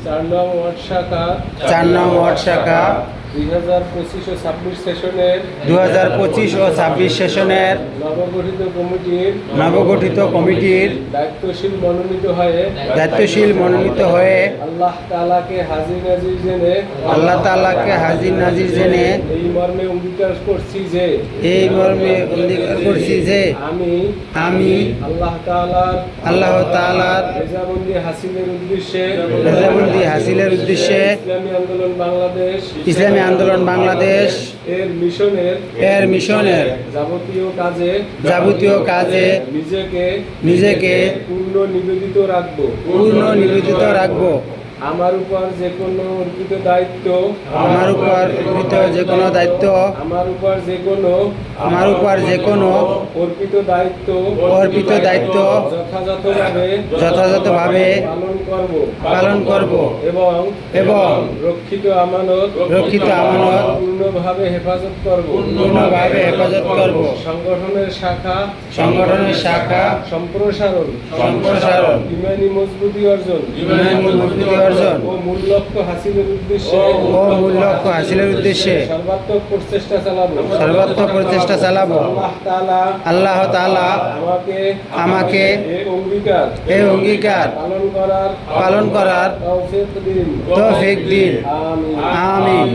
4 নং ওয়ার্ড শাখা 4 নং ওয়ার্ড শাখা 2025 ও 26 সেশনের 2025 ও 26 সেশনের নবগঠিত কমিটির দায়িত্বশীল মনোনীত হয়ে আল্লাহ তাআলাকে হাজির নাজির জেনে এই মর্মে অঙ্গীকার করছি যে আমি আল্লাহ তাআলার রেজামন্দি হাসিলের উদ্দেশ্যে ইসলামী আন্দোলন বাংলাদেশ এর মিশনের যাবতীয় কাজে নিজেকে পূর্ণ নিবেদিত রাখবো। আমার উপর যে কোনো অর্পিত দায়িত্ব অর্পিত দায়িত্ব যথাযথভাবে পালন করব এবং রক্ষিত আমানত পূর্ণভাবে হেফাজত করব। সংগঠনের শাখা সম্প্রসারণ ইমানি মজবুতি অর্জন ও মূল লক্ষ্য হাসিলের উদ্দেশ্যে সর্বাত্মক প্রচেষ্টা চালাবো। আল্লাহ তাআলা আমাকে এই অঙ্গীকার পালন করার তৌফিক দিন। আমিন।